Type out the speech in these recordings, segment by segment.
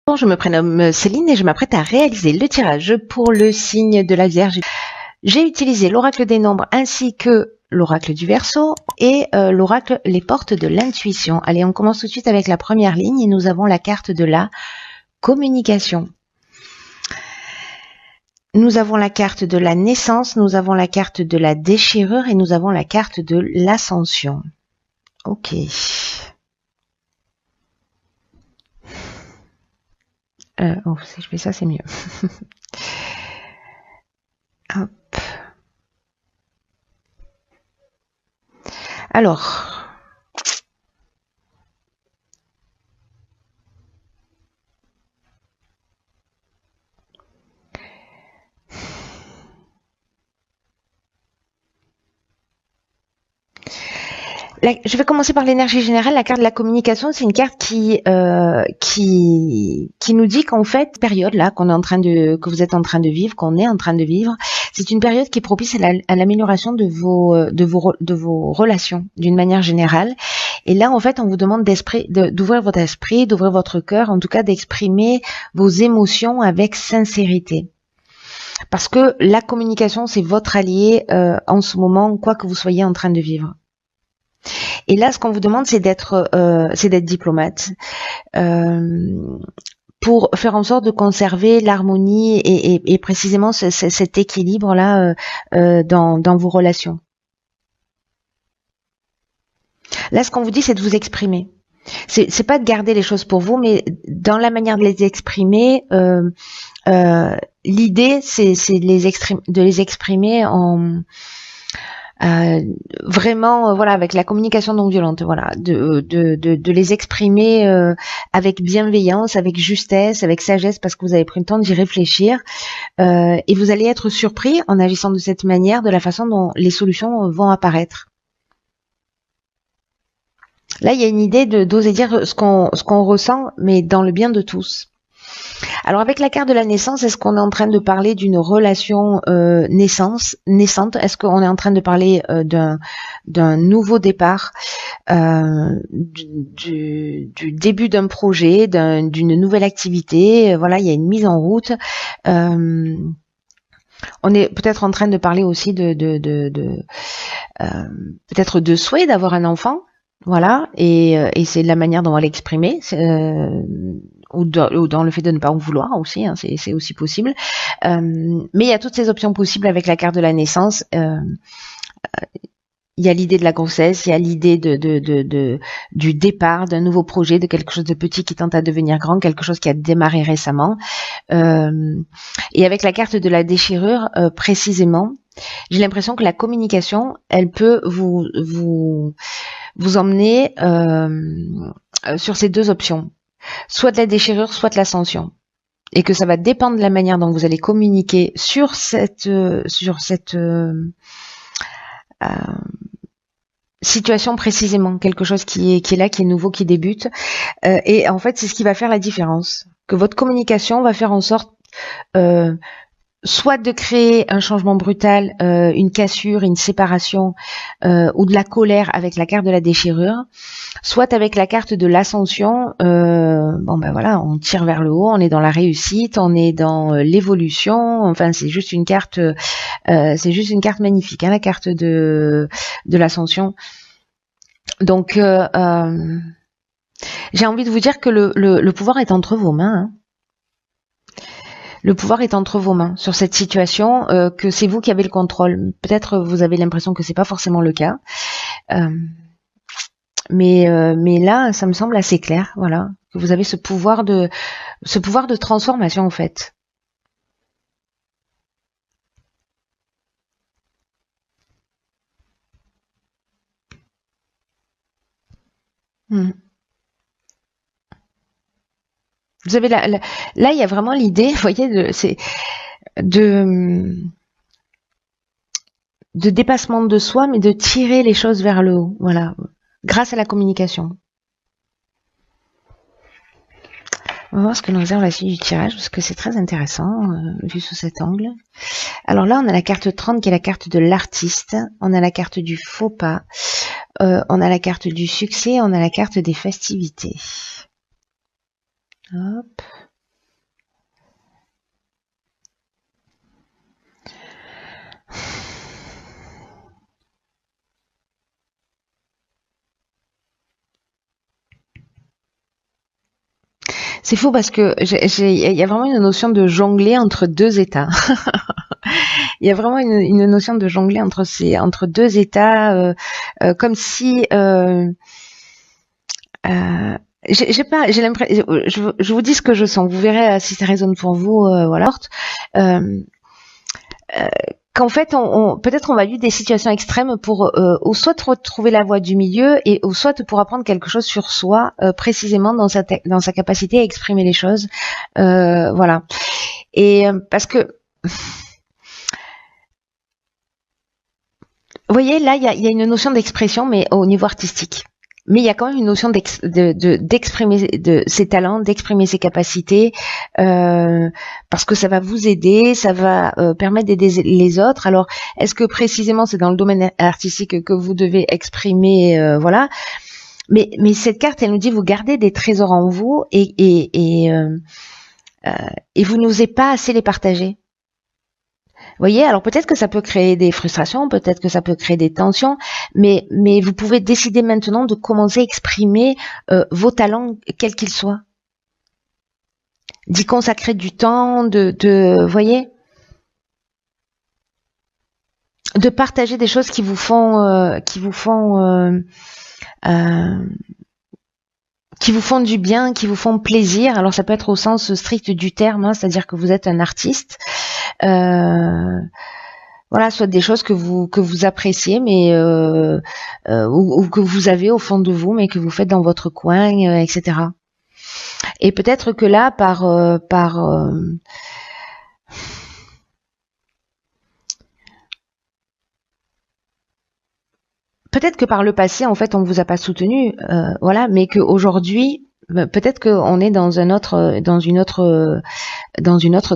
Bonjour, je me prénomme Céline et je m'apprête à réaliser le tirage pour le signe de la Vierge. J'ai utilisé l'oracle des nombres ainsi que l'oracle du Verseau et l'oracle les portes de l'intuition. Allez, on commence tout de suite avec la première ligne et nous avons la carte de la communication. Nous avons la carte de la naissance, nous avons la carte de la déchirure et nous avons la carte de l'ascension. Ok. Si je fais ça, c'est mieux. Hop. Alors, je vais commencer par l'énergie générale. La carte de la communication, c'est une carte qui nous dit qu'en fait, période là que vous êtes en train de vivre, qu'on est en train de vivre, c'est une période qui est propice à l'amélioration de vos relations d'une manière générale. Et là, en fait, on vous demande d'ouvrir votre esprit, d'ouvrir votre cœur, en tout cas d'exprimer vos émotions avec sincérité. Parce que la communication, c'est votre allié en ce moment, quoi que vous soyez en train de vivre. Et là, ce qu'on vous demande, c'est d'être diplomate pour faire en sorte de conserver l'harmonie et précisément cet équilibre-là dans vos relations. Là, ce qu'on vous dit, c'est de vous exprimer. C'est pas de garder les choses pour vous, mais dans la manière de les exprimer, l'idée, c'est de les exprimer en vraiment voilà, avec la communication non violente, voilà, de les exprimer avec bienveillance, avec justesse, avec sagesse, parce que vous avez pris le temps d'y réfléchir et vous allez être surpris en agissant de cette manière de la façon dont les solutions vont apparaître. Là, il y a une idée d'oser dire ce qu'on ressent, mais dans le bien de tous. Alors avec la carte de la naissance, est-ce qu'on est en train de parler d'une relation naissante? Est-ce qu'on est en train de parler d'un nouveau départ, du début d'un projet, d'une nouvelle activité? Voilà, il y a une mise en route. On est peut-être en train de parler aussi peut-être de souhait d'avoir un enfant. Voilà, et c'est la manière dont on va l'exprimer. Ou dans le fait de ne pas en vouloir aussi, hein, c'est aussi possible. Mais il y a toutes ces options possibles avec la carte de la naissance. Il y a l'idée de la grossesse, il y a l'idée du départ d'un nouveau projet, de quelque chose de petit qui tente à devenir grand, quelque chose qui a démarré récemment. Et avec la carte de la déchirure, précisément, j'ai l'impression que la communication, elle peut vous emmener sur ces deux options. Soit de la déchirure, soit de l'ascension. Et que ça va dépendre de la manière dont vous allez communiquer sur cette situation précisément, quelque chose qui est là, qui est nouveau, qui débute. Et en fait, c'est ce qui va faire la différence. Que votre communication va faire en sorte soit de créer un changement brutal, une cassure, une séparation, ou de la colère avec la carte de la déchirure, soit avec la carte de l'ascension, bon ben voilà, on tire vers le haut, on est dans la réussite, on est dans l'évolution, enfin c'est juste une carte magnifique, hein, la carte de l'ascension. Donc j'ai envie de vous dire que le pouvoir est entre vos mains, hein. Le pouvoir est entre vos mains sur cette situation, que c'est vous qui avez le contrôle. Peut-être vous avez l'impression que c'est pas forcément le cas, mais là, ça me semble assez clair, voilà, que vous avez ce pouvoir de transformation en fait. Vous avez là, il y a vraiment l'idée, vous voyez, de dépassement de soi, mais de tirer les choses vers le haut, voilà, grâce à la communication. On va voir ce que nous réserve la suite du tirage, parce que c'est très intéressant, vu sous cet angle. Alors là, on a la carte 30, qui est la carte de l'artiste, on a la carte du faux pas, on a la carte du succès, on a la carte des festivités. Hop. C'est fou parce que il y a vraiment une notion de jongler entre deux états. Il y a vraiment une notion de jongler entre deux états, comme si j'ai l'impression, je vous dis ce que je sens. Vous verrez si ça résonne pour vous. Voilà. Euh, Qu'en fait, peut-être on va vivre des situations extrêmes pour ou soit retrouver la voie du milieu et ou soit pour apprendre quelque chose sur soi, précisément dans sa capacité à exprimer les choses. Voilà. Et parce que vous voyez, là, il y a une notion d'expression, mais au niveau artistique. Mais il y a quand même une notion d'exprimer ses talents, d'exprimer ses capacités, parce que ça va vous aider, ça va permettre d'aider les autres. Alors, est-ce que précisément c'est dans le domaine artistique que vous devez exprimer, voilà. Mais cette carte, elle nous dit vous gardez des trésors en vous et vous n'osez pas assez les partager. Vous voyez, alors peut-être que ça peut créer des frustrations, peut-être que ça peut créer des tensions, mais vous pouvez décider maintenant de commencer à exprimer vos talents, quels qu'ils soient. D'y consacrer du temps, vous voyez, de partager des choses qui vous font du bien, qui vous font plaisir. Alors ça peut être au sens strict du terme, hein, c'est-à-dire que vous êtes un artiste. Voilà, soit des choses que vous appréciez, mais ou que vous avez au fond de vous, mais que vous faites dans votre coin, etc. Et peut-être que là, peut-être que par le passé, en fait, on ne vous a pas soutenu, voilà, mais qu'aujourd'hui, peut-être qu'on est dans une autre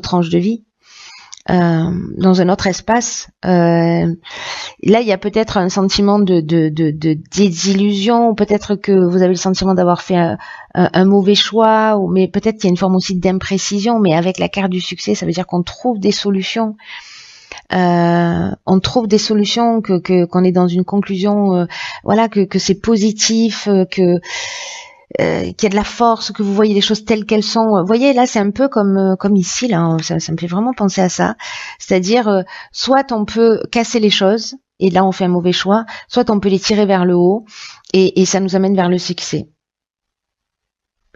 tranche de vie. Dans un autre espace. Là, il y a peut-être un sentiment de désillusion, peut-être que vous avez le sentiment d'avoir fait un mauvais choix, mais peut-être qu'il y a une forme aussi d'imprécision, mais avec la carte du succès, ça veut dire qu'on trouve des solutions. On trouve des solutions, qu'on est dans une conclusion, voilà, que c'est positif, qu'il y a de la force, que vous voyez les choses telles qu'elles sont. Vous voyez, là, c'est un peu comme ici, là, ça me fait vraiment penser à ça. C'est-à-dire, soit on peut casser les choses, et là, on fait un mauvais choix, soit on peut les tirer vers le haut, et ça nous amène vers le succès.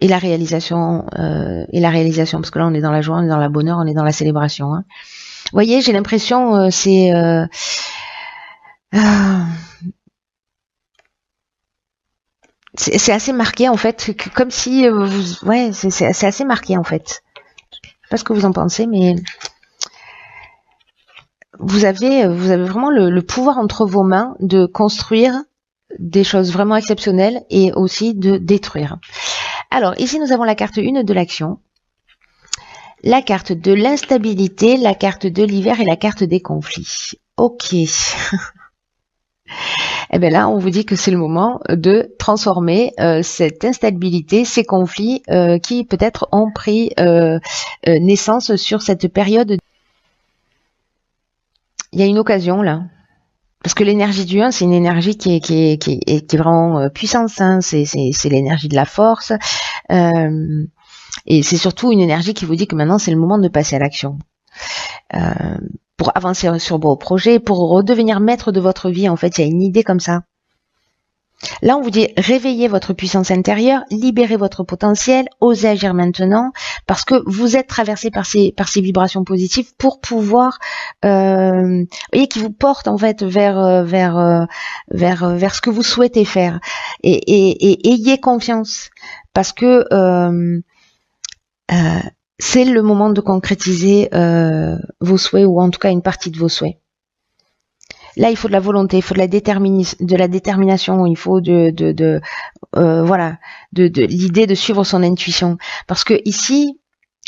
Et la réalisation, parce que là, on est dans la joie, on est dans la bonheur, on est dans la célébration. Hein. Vous voyez, j'ai l'impression, c'est assez marqué en fait, comme si ouais, c'est assez marqué en fait. Je sais pas ce que vous en pensez, mais vous avez vraiment le pouvoir entre vos mains de construire des choses vraiment exceptionnelles et aussi de détruire. Alors ici nous avons la carte 1 de l'action, la carte de l'instabilité, la carte de l'hiver et la carte des conflits. Ok. Eh bien là, on vous dit que c'est le moment de transformer cette instabilité, ces conflits qui peut-être ont pris naissance sur cette période. Il y a une occasion là. Parce que l'énergie du 1, c'est une énergie qui est vraiment puissante. Hein. C'est l'énergie de la force. Et c'est surtout une énergie qui vous dit que maintenant, c'est le moment de passer à l'action. Pour avancer sur vos projets, pour redevenir maître de votre vie. En fait, il y a une idée comme ça. Là, on vous dit réveillez votre puissance intérieure, libérez votre potentiel, osez agir maintenant, parce que vous êtes traversé par ces vibrations positives pour pouvoir, vous voyez, qui vous portent en fait vers ce que vous souhaitez faire. Et ayez confiance, parce que c'est le moment de concrétiser vos souhaits, ou en tout cas une partie de vos souhaits. Là, il faut de la volonté, il faut de la détermination, il faut voilà, de l'idée de suivre son intuition. Parce que ici,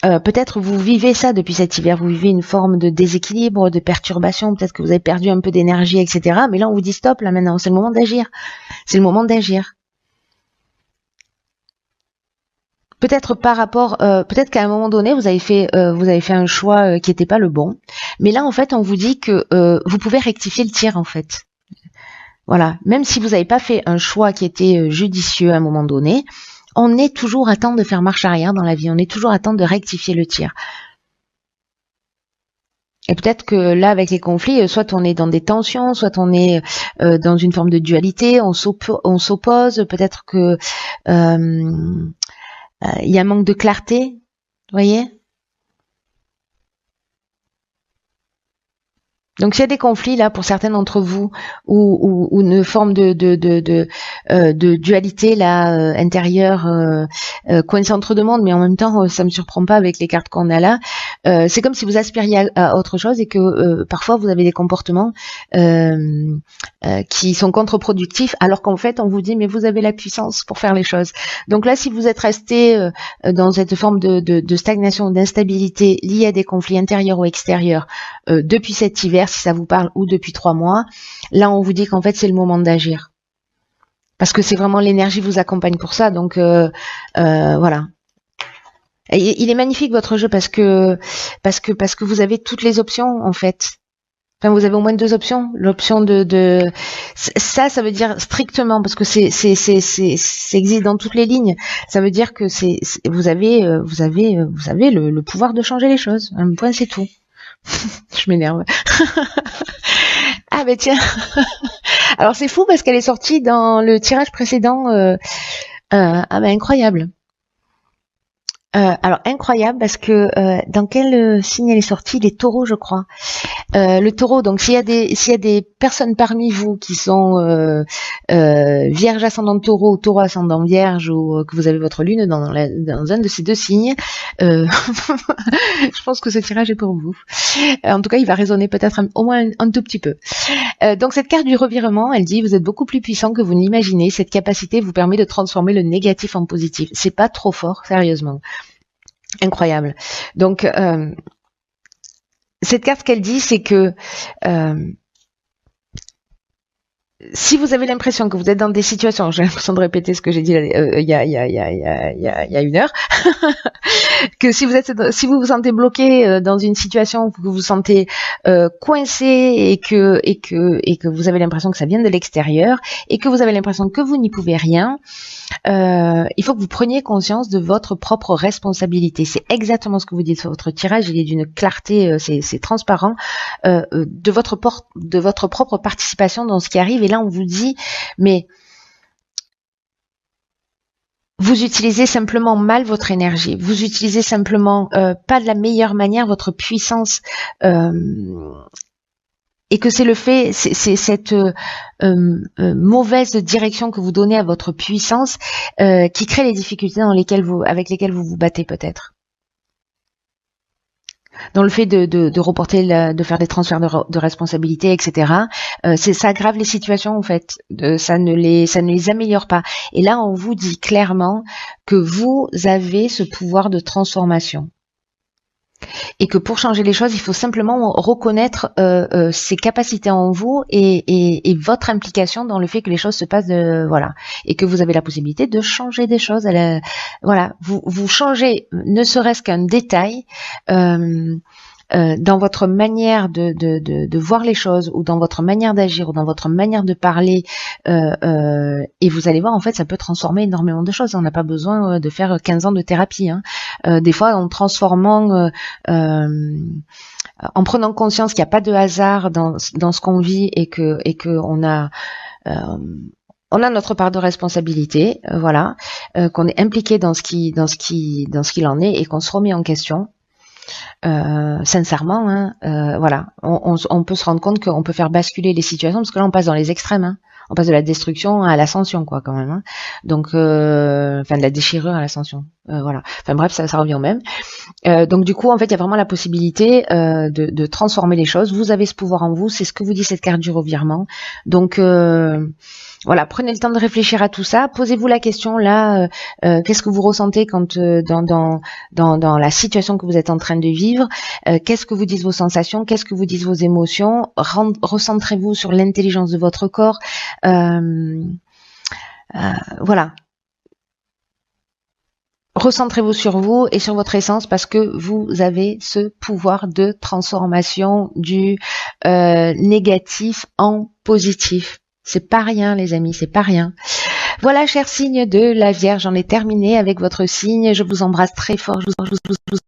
peut-être vous vivez ça depuis cet hiver, vous vivez une forme de déséquilibre, de perturbation, peut-être que vous avez perdu un peu d'énergie, etc. Mais là, on vous dit stop, là maintenant, c'est le moment d'agir. C'est le moment d'agir. Peut-être peut-être qu'à un moment donné, vous avez fait un choix qui n'était pas le bon. Mais là, en fait, on vous dit que vous pouvez rectifier le tir, en fait. Voilà. Même si vous n'avez pas fait un choix qui était judicieux à un moment donné, on est toujours à temps de faire marche arrière dans la vie, on est toujours à temps de rectifier le tir. Et peut-être que là, avec les conflits, soit on est dans des tensions, soit on est dans une forme de dualité, on s'oppose, peut-être que il y a un manque de clarté, vous voyez. Donc s'il y a des conflits là pour certains d'entre vous ou une forme de dualité là intérieure coincée entre deux mondes, mais en même temps ça me surprend pas avec les cartes qu'on a là. C'est comme si vous aspiriez à autre chose et que parfois vous avez des comportements qui sont contre-productifs, alors qu'en fait on vous dit mais vous avez la puissance pour faire les choses. Donc là, si vous êtes resté dans cette forme de stagnation, d'instabilité liée à des conflits intérieurs ou extérieurs depuis cet hiver, si ça vous parle, ou depuis 3 mois, là on vous dit qu'en fait c'est le moment d'agir. Parce que c'est vraiment l'énergie vous accompagne pour ça, donc voilà. Et il est magnifique votre jeu parce que vous avez toutes les options en fait. Enfin, vous avez au moins 2 options. L'option de ça veut dire strictement parce que ça existe dans toutes les lignes. Ça veut dire que vous avez le pouvoir de changer les choses. Un point, c'est tout. Je m'énerve. Ah ben tiens. Alors c'est fou parce qu'elle est sortie dans le tirage précédent. Ah ben incroyable. Alors incroyable parce que dans quel signe elle est sortie? Les taureaux, je crois. Le taureau, donc s'il y a des personnes parmi vous qui sont vierge ascendant taureau ou taureau ascendant vierge ou que vous avez votre lune dans un de ces 2 signes, je pense que ce tirage est pour vous. En tout cas, il va résonner peut-être au moins un tout petit peu. Donc cette carte du revirement, elle dit vous êtes beaucoup plus puissant que vous ne l'imaginez. Cette capacité vous permet de transformer le négatif en positif. C'est pas trop fort, sérieusement. Incroyable. Donc cette carte qu'elle dit, c'est que si vous avez l'impression que vous êtes dans des situations, j'ai l'impression de répéter ce que j'ai dit il y a 1 heure, que si vous vous sentez bloqué dans une situation, que vous vous sentez coincé et que vous avez l'impression que ça vient de l'extérieur et que vous avez l'impression que vous n'y pouvez rien, il faut que vous preniez conscience de votre propre responsabilité. C'est exactement ce que vous dites sur votre tirage. Il est d'une clarté, c'est transparent, de votre propre participation dans ce qui arrive. Et là, on vous dit, mais vous utilisez simplement mal votre énergie. Vous utilisez simplement pas de la meilleure manière votre puissance. Et que c'est cette mauvaise direction que vous donnez à votre puissance qui crée les difficultés avec lesquelles vous vous battez peut-être. Dans le fait de reporter, de faire des transferts de responsabilité, etc. Ça aggrave les situations en fait. Ça ne les améliore pas. Et là, on vous dit clairement que vous avez ce pouvoir de transformation. Et que pour changer les choses, il faut simplement reconnaître ses capacités en vous et votre implication dans le fait que les choses se passent voilà, et que vous avez la possibilité de changer des choses. Voilà, vous changez, ne serait-ce qu'un détail. Dans votre manière de voir les choses ou dans votre manière d'agir ou dans votre manière de parler et vous allez voir, en fait, ça peut transformer énormément de choses. On n'a pas besoin de faire 15 ans de thérapie, hein. Des fois, en transformant en prenant conscience qu'il n'y a pas de hasard dans ce qu'on vit et que on a notre part de responsabilité, voilà, qu'on est impliqué dans ce qu'il en est et qu'on se remet en question. Sincèrement, hein, voilà, on peut se rendre compte qu'on peut faire basculer les situations parce que là on passe dans les extrêmes, hein. On passe de la destruction à l'ascension, quoi, quand même, hein. Donc, enfin de la déchirure à l'ascension, voilà. Enfin bref, ça revient au même. Donc du coup, en fait, il y a vraiment la possibilité de transformer les choses. Vous avez ce pouvoir en vous, c'est ce que vous dit cette carte du revirement. Donc voilà, prenez le temps de réfléchir à tout ça. Posez-vous la question là, qu'est-ce que vous ressentez quand dans la situation que vous êtes en train de vivre, qu'est-ce que vous disent vos sensations, qu'est-ce que vous disent vos émotions, recentrez-vous sur l'intelligence de votre corps, voilà. Recentrez-vous sur vous et sur votre essence parce que vous avez ce pouvoir de transformation du négatif en positif. C'est pas rien, les amis, c'est pas rien. Voilà, cher signe de la Vierge, j'en ai terminé avec votre signe. Je vous embrasse très fort. Je vous